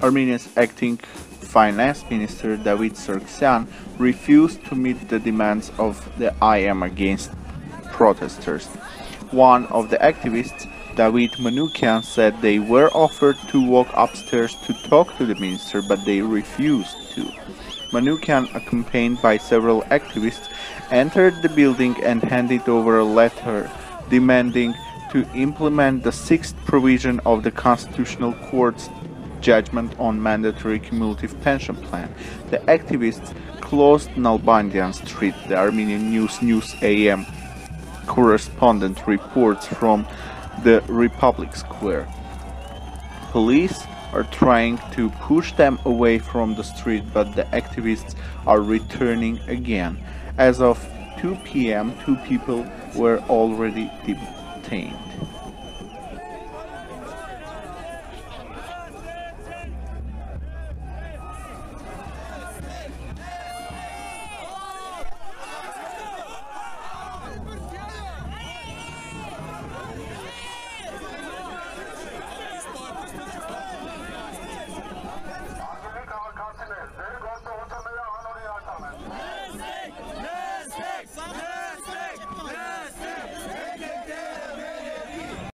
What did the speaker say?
Armenia's acting finance minister David Sargsyan refused to meet the demands of the IM against protesters. One of the activists, David Manukyan, said they were offered to walk upstairs to talk to the minister, but they refused to. Manukyan, accompanied by several activists, entered the building and handed over a letter demanding to implement the sixth provision of the Constitutional Court's judgment on mandatory cumulative pension plan. The activists closed Nalbandian Street. The Armenian News AM correspondent reports from the Republic Square. Police are trying to push them away from the street, but the activists are returning again. As of 2 p.m., 2 people were already detained.